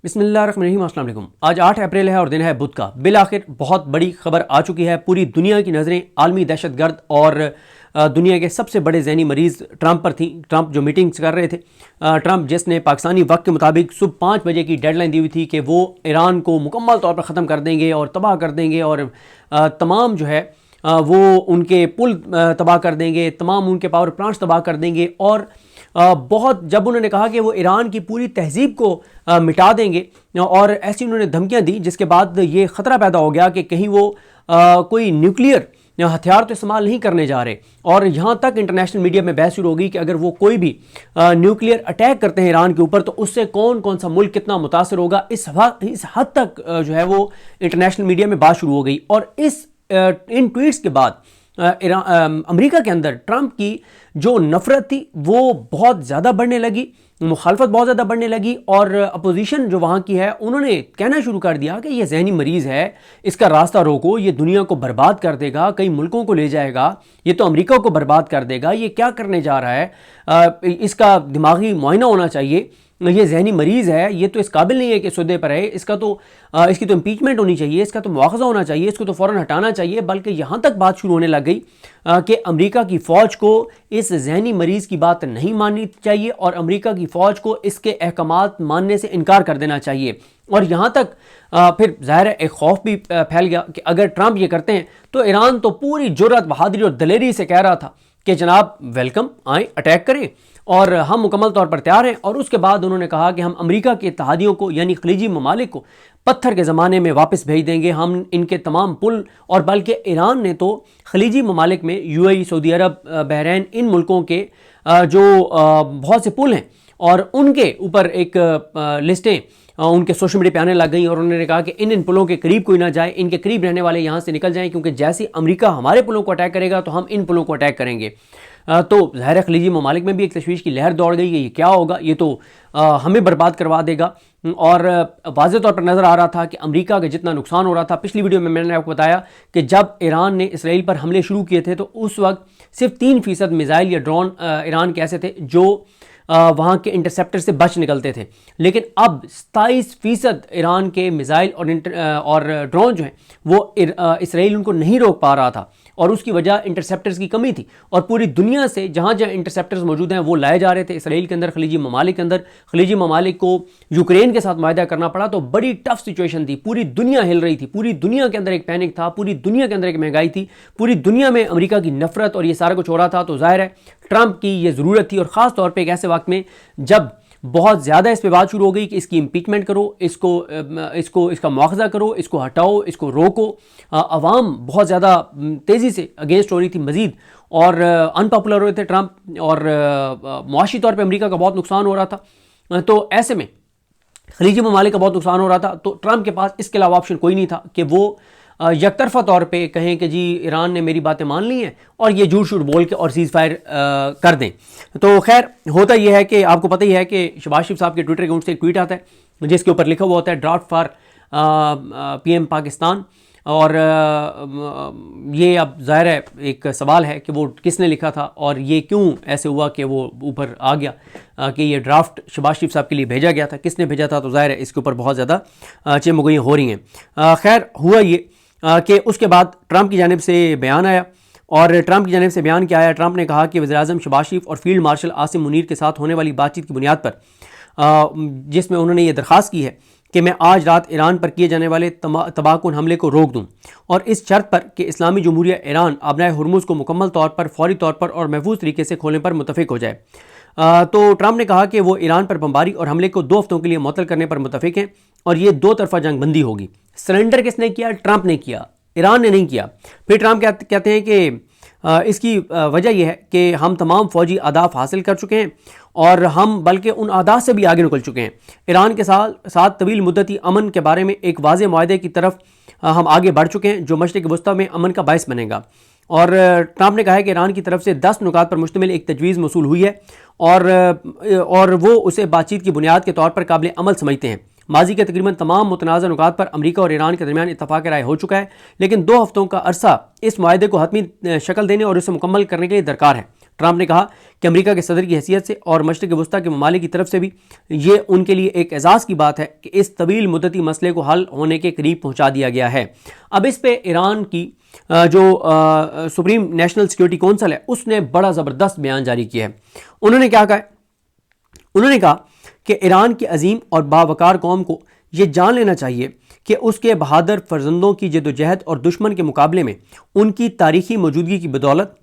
بسم اللہ الرحمن الرحیم۔ السلام علیکم۔ آج 8 اپریل ہے اور دن ہے بدھ کا۔ بالآخر بہت بڑی خبر آ چکی ہے۔ پوری دنیا کی نظریں عالمی دہشت گرد اور دنیا کے سب سے بڑے ذہنی مریض ٹرمپ پر تھیں۔ ٹرمپ جو میٹنگز کر رہے تھے، ٹرمپ جس نے پاکستانی وقت کے مطابق صبح 5 بجے کی ڈیڈ لائن دی ہوئی تھی کہ وہ ایران کو مکمل طور پر ختم کر دیں گے اور تباہ کر دیں گے، اور تمام جو ہے وہ ان کے پل تباہ کر دیں گے، تمام ان کے پاور پلانٹس تباہ کر دیں گے، اور بہت جب انہوں نے کہا کہ وہ ایران کی پوری تہذیب کو مٹا دیں گے، اور ایسی انہوں نے دھمکیاں دی، جس کے بعد یہ خطرہ پیدا ہو گیا کہ کہیں وہ کوئی نیوکلیئر ہتھیار تو استعمال نہیں کرنے جا رہے، اور یہاں تک انٹرنیشنل میڈیا میں بحث شروع ہو گئی کہ اگر وہ کوئی بھی نیوکلیئر اٹیک کرتے ہیں ایران کے اوپر تو اس سے کون سا ملک کتنا متاثر ہوگا۔ اس حد تک جو ہے وہ انٹرنیشنل میڈیا میں بات شروع ہو گئی، اور ان ٹویٹس کے بعد امریکہ کے اندر ٹرمپ کی جو نفرت تھی وہ بہت زیادہ بڑھنے لگی، مخالفت بہت زیادہ بڑھنے لگی، اور اپوزیشن جو وہاں کی ہے انہوں نے کہنا شروع کر دیا کہ یہ ذہنی مریض ہے، اس کا راستہ روکو، یہ دنیا کو برباد کر دے گا، کئی ملکوں کو لے جائے گا، یہ تو امریکہ کو برباد کر دے گا، یہ کیا کرنے جا رہا ہے، اس کا دماغی معائنہ ہونا چاہیے، یہ ذہنی مریض ہے، یہ تو اس قابل نہیں ہے کہ سودے پر ہے، اس کی تو امپیچمنٹ ہونی چاہیے، اس کا تو مواخذہ ہونا چاہیے، اس کو تو فوراً ہٹانا چاہیے۔ بلکہ یہاں تک بات شروع ہونے لگ گئی کہ امریکہ کی فوج کو اس ذہنی مریض کی بات نہیں ماننی چاہیے، اور امریکہ کی فوج کو اس کے احکامات ماننے سے انکار کر دینا چاہیے۔ اور یہاں تک پھر ظاہر ہے ایک خوف بھی پھیل گیا کہ اگر ٹرمپ یہ کرتے ہیں تو ایران تو پوری جرأت، بہادری اور دلیری سے کہہ رہا تھا کہ جناب ویلکم، آئیں اٹیک کریں اور ہم مکمل طور پر تیار ہیں۔ اور اس کے بعد انہوں نے کہا کہ ہم امریکہ کے اتحادیوں کو یعنی خلیجی ممالک کو پتھر کے زمانے میں واپس بھیج دیں گے، ہم ان کے تمام پل، اور بلکہ ایران نے تو خلیجی ممالک میں UAE، سعودی عرب، بحرین، ان ملکوں کے جو بہت سے پل ہیں اور ان کے اوپر ایک لسٹیں ان کے سوشل میڈیا پہ آنے لگ گئیں، اور انہوں نے کہا کہ ان پلوں کے قریب کوئی نہ جائے، ان کے قریب رہنے والے یہاں سے نکل جائیں، کیونکہ جیسے امریکہ ہمارے پلوں کو اٹیک کرے گا تو ہم ان پلوں کو اٹیک کریں گے۔ تو ظاہر خلیجی ممالک میں بھی ایک تشویش کی لہر دوڑ گئی کہ یہ کیا ہوگا، یہ تو ہمیں برباد کروا دے گا، اور واضح طور پر نظر آ رہا تھا کہ امریکہ کا جتنا نقصان ہو رہا تھا۔ پچھلی ویڈیو میں میں نے آپ کو بتایا کہ جب ایران نے اسرائیل پر حملے شروع کیے تھے تو اس وقت صرف 3% میزائل یا ڈرون ایران کے ایسے تھے جو وہاں کے انٹرسیپٹر سے بچ نکلتے تھے، لیکن اب 27% ایران کے میزائل اور ڈرون جو ہیں وہ اسرائیل ان کو نہیں روک پا رہا تھا، اور اس کی وجہ انٹرسیپٹرز کی کمی تھی، اور پوری دنیا سے جہاں جہاں انٹرسیپٹرز موجود ہیں وہ لائے جا رہے تھے اسرائیل کے اندر، خلیجی ممالک کے اندر۔ خلیجی ممالک کو یوکرین کے ساتھ معاہدہ کرنا پڑا، تو بڑی ٹف سچویشن تھی، پوری دنیا ہل رہی تھی، پوری دنیا کے اندر ایک پینک تھا، پوری دنیا کے اندر ایک مہنگائی تھی، پوری دنیا میں امریکہ کی نفرت اور یہ سارا کچھ ہو رہا تھا۔ تو ظاہر ہے ٹرمپ کی یہ ضرورت تھی، اور خاص طور پہ ایک ایسے وقت میں جب بہت زیادہ اس پہ بات شروع ہو گئی کہ اس کی امپیچمنٹ کرو، اس کا مواخذہ کرو، اس کو ہٹاؤ، اس کو روکو۔ عوام بہت زیادہ تیزی سے اگینسٹ ہو رہی تھی مزید، اور ان پاپولر ہو رہے تھے ٹرمپ، اور معاشی طور پہ امریکہ کا بہت نقصان ہو رہا تھا۔ تو ایسے میں خلیجی ممالک کا بہت نقصان ہو رہا تھا، تو ٹرمپ کے پاس اس کے علاوہ آپشن کوئی نہیں تھا کہ وہ یک طرفہ طور پہ کہیں کہ جی ایران نے میری باتیں مان لی ہیں، اور یہ جھوٹ شوٹ بول کے اور سیز فائر کر دیں۔ تو خیر ہوتا یہ ہے کہ آپ کو پتہ ہی ہے کہ شہباز شریف صاحب کے ٹویٹر اکاؤنٹ سے ایک ٹویٹ آتا ہے جس کے اوپر لکھا ہوا ہوتا ہے ڈرافٹ فار PM پاکستان، اور یہ اب ظاہر ہے ایک سوال ہے کہ وہ کس نے لکھا تھا اور یہ کیوں ایسے ہوا کہ وہ اوپر آ گیا کہ یہ ڈرافٹ شہباز شریف صاحب کے لیے بھیجا گیا تھا، کس نے بھیجا تھا، تو ظاہر ہے اس کے اوپر بہت زیادہ چمگوئیاں ہو رہی ہیں۔ خیر ہوا یہ کہ اس کے بعد ٹرمپ کی جانب سے بیان آیا، اور ٹرمپ کی جانب سے بیان کیا آیا؟ ٹرمپ نے کہا کہ وزیراعظم شہباز شریف اور فیلڈ مارشل عاصم منیر کے ساتھ ہونے والی بات چیت کی بنیاد پر، جس میں انہوں نے یہ درخواست کی ہے کہ میں آج رات ایران پر کیے جانے والے تباہ کن حملے کو روک دوں، اور اس شرط پر کہ اسلامی جمہوریہ ایران آبنائے ہرمز کو مکمل طور پر، فوری طور پر اور محفوظ طریقے سے کھولنے پر متفق ہو جائے۔ تو ٹرمپ نے کہا کہ وہ ایران پر بمباری اور حملے کو 2 ہفتوں کے لیے معطل کرنے پر متفق ہیں، اور یہ 2 طرفہ جنگ بندی ہوگی۔ سرنڈر کس نے کیا؟ ٹرمپ نے کیا، ایران نے نہیں کیا۔ پھر ٹرمپ کہتے ہیں کہ اس کی وجہ یہ ہے کہ ہم تمام فوجی اہداف حاصل کر چکے ہیں، اور ہم بلکہ ان اہداف سے بھی آگے نکل چکے ہیں۔ ایران کے ساتھ طویل مدتی امن کے بارے میں ایک واضح معاہدے کی طرف ہم آگے بڑھ چکے ہیں جو مشرق وسطیٰ میں امن کا باعث بنے گا۔ اور ٹرمپ نے کہا ہے کہ ایران کی طرف سے 10 نکات پر مشتمل ایک تجویز موصول ہوئی ہے، اور وہ اسے بات چیت کی بنیاد کے طور پر قابل عمل سمجھتے ہیں۔ ماضی کے تقریباً تمام متنازع نکات پر امریکہ اور ایران کے درمیان اتفاق رائے ہو چکا ہے، لیکن 2 ہفتوں کا عرصہ اس معاہدے کو حتمی شکل دینے اور اسے مکمل کرنے کے لیے درکار ہے۔ ٹرمپ نے کہا کہ امریکہ کے صدر کی حیثیت سے اور مشرق وسطیٰ کے ممالک کی طرف سے بھی یہ ان کے لیے ایک اعزاز کی بات ہے کہ اس طویل مدتی مسئلے کو حل ہونے کے قریب پہنچا دیا گیا ہے۔ اب اس پہ ایران کی جو سپریم نیشنل سیکیورٹی کونسل ہے اس نے بڑا زبردست بیان جاری کیا ہے۔ انہوں نے کیا کہا ہے؟ انہوں نے کہا کہ ایران کی عظیم اور باوقار قوم کو یہ جان لینا چاہیے کہ اس کے بہادر فرزندوں کی جدوجہد اور دشمن کے مقابلے میں ان کی تاریخی موجودگی کی بدولت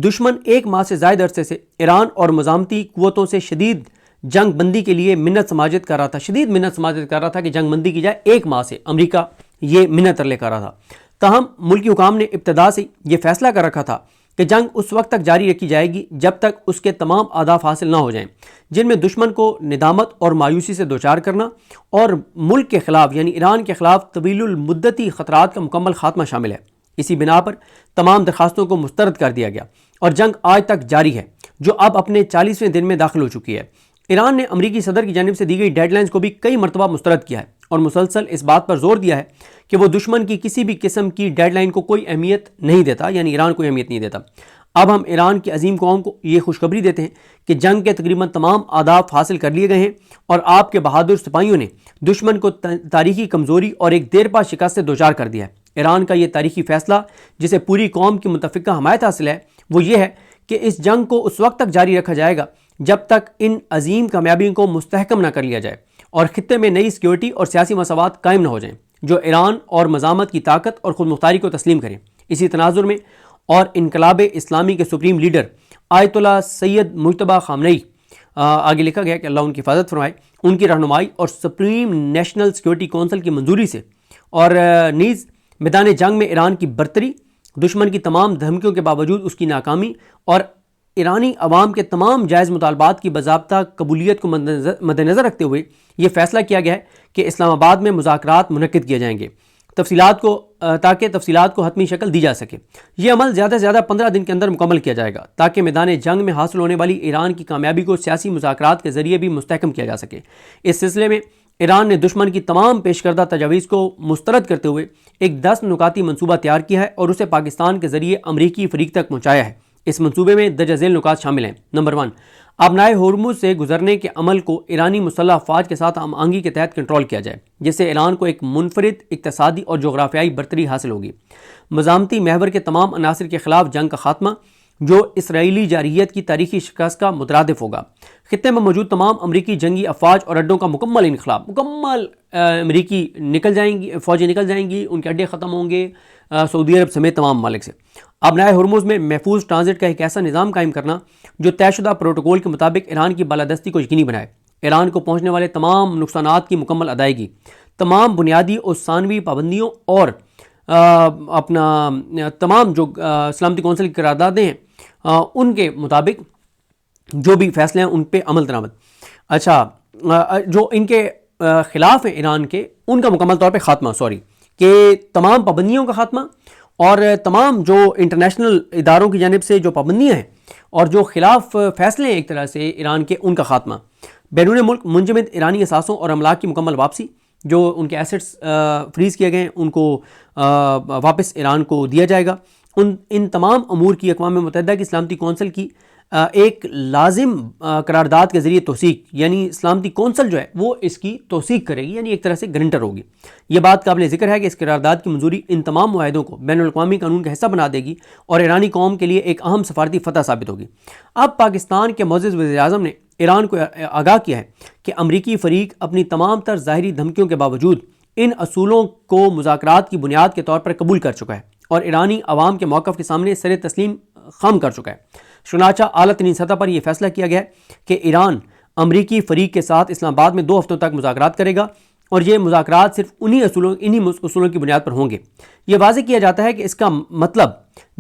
دشمن 1 ماہ سے زائد عرصے سے ایران اور مزاحمتی قوتوں سے شدید جنگ بندی کے لیے منت سماجت کر رہا تھا، شدید منت سماجت کر رہا تھا کہ جنگ بندی کی جائے۔ 1 ماہ سے امریکہ یہ منت لے کر رہا تھا، تاہم ملکی حکام نے ابتدا سے یہ فیصلہ کر رکھا تھا کہ جنگ اس وقت تک جاری رکھی جائے گی جب تک اس کے تمام اہداف حاصل نہ ہو جائیں، جن میں دشمن کو ندامت اور مایوسی سے دوچار کرنا اور ملک کے خلاف یعنی ایران کے خلاف طویل المدتی خطرات کا مکمل خاتمہ شامل ہے۔ اسی بنا پر تمام درخواستوں کو مسترد کر دیا گیا اور جنگ آج تک جاری ہے، جو اب اپنے 40ویں دن میں داخل ہو چکی ہے۔ ایران نے امریکی صدر کی جانب سے دی گئی ڈیڈ لائنز کو بھی کئی مرتبہ مسترد کیا ہے اور مسلسل اس بات پر زور دیا ہے کہ وہ دشمن کی کسی بھی قسم کی ڈیڈ لائن کو کوئی اہمیت نہیں دیتا، یعنی ایران کوئی اہمیت نہیں دیتا۔ اب ہم ایران کی عظیم قوم کو یہ خوشخبری دیتے ہیں کہ جنگ کے تقریباً تمام اہداف حاصل کر لیے گئے ہیں اور آپ کے بہادر سپاہیوں نے دشمن کو تاریخی کمزوری اور ایک دیرپا شکست سے دوچار کر دیا ہے۔ ایران کا یہ تاریخی فیصلہ جسے پوری قوم کی متفقہ حمایت حاصل ہے وہ یہ ہے کہ اس جنگ کو اس وقت تک جاری رکھا جائے گا جب تک ان عظیم کامیابیوں کو مستحکم نہ کر لیا جائے اور خطے میں نئی سیکیورٹی اور سیاسی مساوات قائم نہ ہو جائیں جو ایران اور مزاحمت کی طاقت اور خود مختاری کو تسلیم کریں۔ اسی تناظر میں اور انقلاب اسلامی کے سپریم لیڈر آیت اللہ سید مجتبیٰ خامنئی آگے لکھا گیا کہ اللہ ان کی حفاظت فرمائے، ان کی رہنمائی اور سپریم نیشنل سیکیورٹی کونسل کی منظوری سے اور نیز میدان جنگ میں ایران کی برتری، دشمن کی تمام دھمکیوں کے باوجود اس کی ناکامی اور ایرانی عوام کے تمام جائز مطالبات کی باضابطہ قبولیت کو مد نظر رکھتے ہوئے یہ فیصلہ کیا گیا ہے کہ اسلام آباد میں مذاکرات منعقد کیے جائیں گے تاکہ تفصیلات کو حتمی شکل دی جا سکے۔ یہ عمل زیادہ سے زیادہ 15 دن کے اندر مکمل کیا جائے گا تاکہ میدان جنگ میں حاصل ہونے والی ایران کی کامیابی کو سیاسی مذاکرات کے ذریعے بھی مستحکم کیا جا سکے۔ اس سلسلے میں ایران نے دشمن کی تمام پیش کردہ تجاویز کو مسترد کرتے ہوئے ایک 10 نکاتی منصوبہ تیار کیا ہے اور اسے پاکستان کے ذریعے امریکی فریق تک پہنچایا ہے۔ اس منصوبے میں درج ذیل نکات شامل ہیں۔ نمبر 1، آبنائے ہرمز سے گزرنے کے عمل کو ایرانی مسلح افواج کے ساتھ ہم آہنگی کے تحت کنٹرول کیا جائے، جس سے ایران کو ایک منفرد اقتصادی اور جغرافیائی برتری حاصل ہوگی۔ مزاحمتی محور کے تمام عناصر کے خلاف جنگ کا خاتمہ جو اسرائیلی جارحیت کی تاریخی شکست کا مترادف ہوگا۔ خطے میں موجود تمام امریکی جنگی افواج اور اڈوں کا مکمل انخلا، مکمل امریکی فوجیں نکل جائیں گی، ان کے اڈے ختم ہوں گے سعودی عرب سمیت تمام ممالک سے۔ آبنائے ہرمز میں محفوظ ٹرانزٹ کا ایک ایسا نظام قائم کرنا جو طے شدہ پروٹوکول کے مطابق ایران کی بالادستی کو یقینی بنائے، ایران کو پہنچنے والے تمام نقصانات کی مکمل ادائیگی، تمام بنیادی اور ثانوی پابندیوں اور تمام جو سلامتی کونسل کی قراردادیں ہیں ان کے مطابق جو بھی فیصلے ہیں ان پہ عمل درآمد۔ اچھا، جو ان کے خلاف ہیں ایران کے، ان کا مکمل طور پہ خاتمہ، کہ تمام پابندیوں کا خاتمہ اور تمام جو انٹرنیشنل اداروں کی جانب سے جو پابندیاں ہیں اور جو خلاف فیصلے ہیں ایک طرح سے ایران کے، ان کا خاتمہ۔ بیرون ملک منجمد ایرانی اثاثوں اور املاک کی مکمل واپسی، جو ان کے ایسٹس فریز کیے گئے ہیں ان کو واپس ایران کو دیا جائے گا۔ ان تمام امور کی اقوام متحدہ کی سلامتی کونسل کی ایک لازم قرارداد کے ذریعے توثیق، یعنی سلامتی کونسل جو ہے وہ اس کی توثیق کرے گی، یعنی ایک طرح سے گرنٹر ہوگی۔ یہ بات قابل ذکر ہے کہ اس قرارداد کی منظوری ان تمام معاہدوں کو بین الاقوامی قانون کا حصہ بنا دے گی اور ایرانی قوم کے لیے ایک اہم سفارتی فتح ثابت ہوگی۔ اب پاکستان کے معزز وزیر اعظم نے ایران کو آگاہ کیا ہے کہ امریکی فریق اپنی تمام تر ظاہری دھمکیوں کے باوجود ان اصولوں کو مذاکرات کی بنیاد کے طور پر قبول کر چکا ہے اور ایرانی عوام کے موقف کے سامنے سر تسلیم خم کر چکا ہے۔ چنانچہ اعلیٰ ترین سطح پر یہ فیصلہ کیا گیا ہے کہ ایران امریکی فریق کے ساتھ اسلام آباد میں 2 ہفتوں تک مذاکرات کرے گا اور یہ مذاکرات صرف انہی اصولوں کی بنیاد پر ہوں گے۔ یہ واضح کیا جاتا ہے کہ اس کا مطلب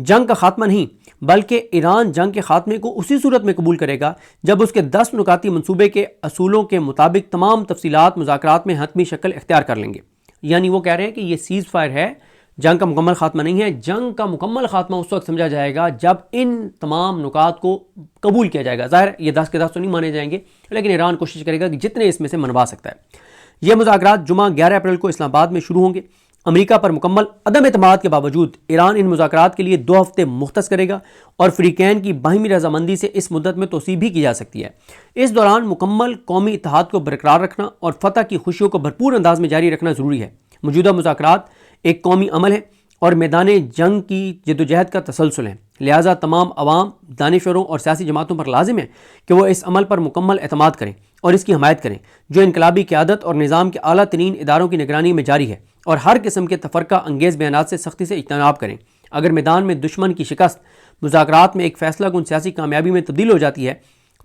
جنگ کا خاتمہ نہیں، بلکہ ایران جنگ کے خاتمے کو اسی صورت میں قبول کرے گا جب اس کے 10 نکاتی منصوبے کے اصولوں کے مطابق تمام تفصیلات مذاکرات میں حتمی شکل اختیار کر لیں گے۔ یعنی وہ کہہ رہے ہیں کہ یہ سیز فائر ہے، جنگ کا مکمل خاتمہ نہیں ہے۔ جنگ کا مکمل خاتمہ اس وقت سمجھا جائے گا جب ان تمام نکات کو قبول کیا جائے گا۔ ظاہر یہ 10 کے 10 تو نہیں مانے جائیں گے، لیکن ایران کوشش کرے گا کہ جتنے اس میں سے منوا سکتا ہے۔ یہ مذاکرات جمعہ 11 اپریل کو اسلام آباد میں شروع ہوں گے۔ امریکہ پر مکمل عدم اعتماد کے باوجود ایران ان مذاکرات کے لیے 2 ہفتے مختص کرے گا اور فریقین کی باہمی رضامندی سے اس مدت میں توسیع بھی کی جا سکتی ہے۔ اس دوران مکمل قومی اتحاد کو برقرار رکھنا اور فتح کی خوشیوں کو بھرپور انداز میں جاری رکھنا ضروری ہے۔ موجودہ مذاکرات ایک قومی عمل ہے اور میدان جنگ کی جدوجہد کا تسلسل ہے، لہٰذا تمام عوام، دانشوروں اور سیاسی جماعتوں پر لازم ہے کہ وہ اس عمل پر مکمل اعتماد کریں اور اس کی حمایت کریں جو انقلابی قیادت اور نظام کے اعلیٰ ترین اداروں کی نگرانی میں جاری ہے، اور ہر قسم کے تفرقہ انگیز بیانات سے سختی سے اجتناب کریں۔ اگر میدان میں دشمن کی شکست مذاکرات میں ایک فیصلہ کن سیاسی کامیابی میں تبدیل ہو جاتی ہے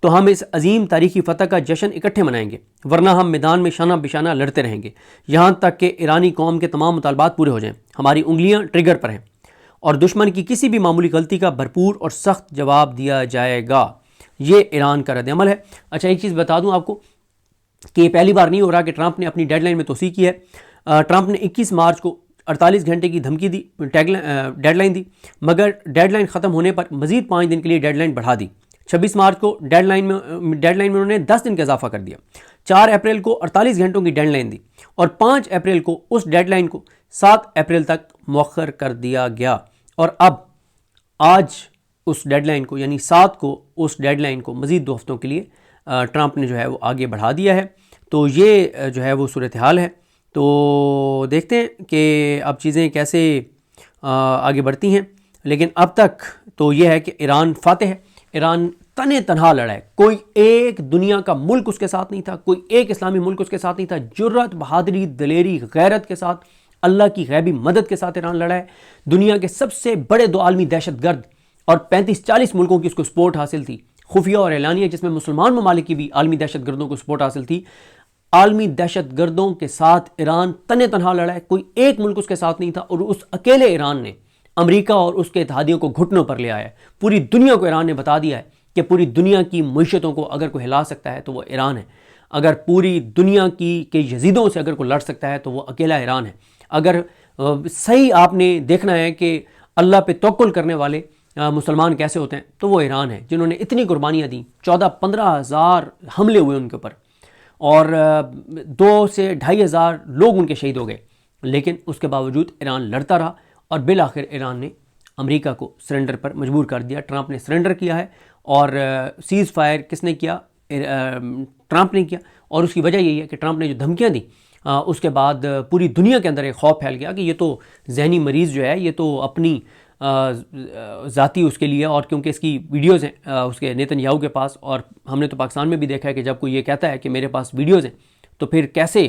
تو ہم اس عظیم تاریخی فتح کا جشن اکٹھے منائیں گے، ورنہ ہم میدان میں شانہ بشانہ لڑتے رہیں گے یہاں تک کہ ایرانی قوم کے تمام مطالبات پورے ہو جائیں۔ ہماری انگلیاں ٹریگر پر ہیں اور دشمن کی کسی بھی معمولی غلطی کا بھرپور اور سخت جواب دیا جائے گا۔ یہ ایران کا رد عمل ہے۔ اچھا، ایک چیز بتا دوں آپ کو کہ یہ پہلی بار نہیں ہو رہا کہ ٹرمپ نے اپنی ڈیڈ لائن میں توسیع کی ہے۔ ٹرمپ نے 21 مارچ کو 48 گھنٹے کی دھمکی دی، ڈیڈ لائن دی، مگر ڈیڈ لائن ختم ہونے پر مزید 5 دن کے لیے ڈیڈ لائن بڑھا دی۔ 26 مارچ کو ڈیڈ لائن میں انہوں نے 10 دن کا اضافہ کر دیا۔ 4 اپریل کو 48 گھنٹوں کی ڈیڈ لائن دی اور 5 اپریل کو اس ڈیڈ لائن کو 7 اپریل تک مؤخر کر دیا گیا، اور اب آج اس ڈیڈ لائن کو یعنی 7 کو اس ڈیڈ لائن کو مزید 2 ہفتوں کے لیے ٹرمپ نے جو ہے وہ آگے بڑھا دیا ہے۔ تو یہ جو ہے وہ صورتحال ہے۔ تو دیکھتے ہیں کہ اب چیزیں کیسے آگے بڑھتی ہیں، لیکن اب تک تو یہ ہے کہ ایران فاتح ہے۔ ایران تنے تنہا لڑا ہے، کوئی ایک دنیا کا ملک اس کے ساتھ نہیں تھا، کوئی ایک اسلامی ملک اس کے ساتھ نہیں تھا۔ جرأت، بہادری، دلیری، غیرت کے ساتھ، اللہ کی غیبی مدد کے ساتھ ایران لڑا ہے۔ دنیا کے سب سے بڑے 2 عالمی دہشت گرد اور 35-40 ملکوں کی اس کو سپورٹ حاصل تھی، خفیہ اور اعلانیہ، جس میں مسلمان ممالک کی بھی عالمی دہشت گردوں کو سپورٹ حاصل تھی۔ عالمی دہشت گردوں کے ساتھ ایران تنے تنہا لڑا ہے، کوئی ایک ملک اس کے ساتھ نہیں تھا، اور اس اکیلے ایران نے امریکہ اور اس کے اتحادیوں کو گھٹنوں پر لے آیا ہے۔ پوری دنیا کو ایران نے بتا دیا ہے کہ پوری دنیا کی معیشتوں کو اگر کوئی ہلا سکتا ہے تو وہ ایران ہے، اگر پوری دنیا کے یزیدوں سے اگر کوئی لڑ سکتا ہے تو وہ اکیلا ایران ہے۔ اگر صحیح آپ نے دیکھنا ہے کہ اللہ پہ توکل کرنے والے مسلمان کیسے ہوتے ہیں تو وہ ایران ہے، جنہوں نے اتنی قربانیاں دیں، 14-15 ہزار حملے ہوئے ان کے اوپر، اور 2 سے 2.5 ہزار لوگ ان کے شہید ہو گئے، لیکن اس کے باوجود ایران لڑتا رہا اور بالآخر ایران نے امریکہ کو سرنڈر پر مجبور کر دیا۔ ٹرمپ نے سرنڈر کیا ہے، اور سیز فائر کس نے کیا؟ ٹرمپ نے کیا، اور اس کی وجہ یہی ہے کہ ٹرمپ نے جو دھمکیاں دیں اس کے بعد پوری دنیا کے اندر ایک خوف پھیل گیا کہ یہ تو ذہنی مریض جو ہے، یہ تو اپنی ذاتی اس کے لیے، اور کیونکہ اس کی ویڈیوز ہیں اس کے نیتن یاہو کے پاس، اور ہم نے تو پاکستان میں بھی دیکھا ہے کہ جب کوئی یہ کہتا ہے کہ میرے پاس ویڈیوز ہیں تو پھر کیسے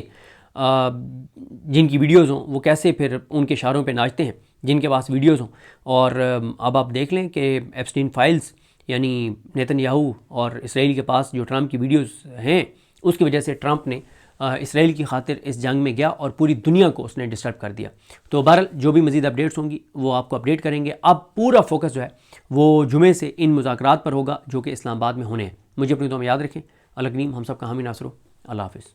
جن کی ویڈیوز ہوں وہ کیسے پھر ان کے اشاروں پہ ناچتے ہیں جن کے پاس ویڈیوز ہوں۔ اور اب آپ دیکھ لیں کہ ایپسٹین فائلز یعنی نیتن یاہو اور اسرائیل کے پاس جو ٹرمپ کی ویڈیوز ہیں، اس کی وجہ سے ٹرمپ نے اسرائیل کی خاطر اس جنگ میں گیا اور پوری دنیا کو اس نے ڈسٹرب کر دیا۔ تو بہرحال جو بھی مزید اپڈیٹس ہوں گی وہ آپ کو اپڈیٹ کریں گے۔ اب پورا فوکس جو ہے وہ جمعے سے ان مذاکرات پر ہوگا جو کہ اسلام آباد میں ہونے ہیں۔ مجھے اپنی دعا میں یاد رکھیں۔ الگ نیم ہم سب کا حامی ناصر ہو۔ اللہ حافظ۔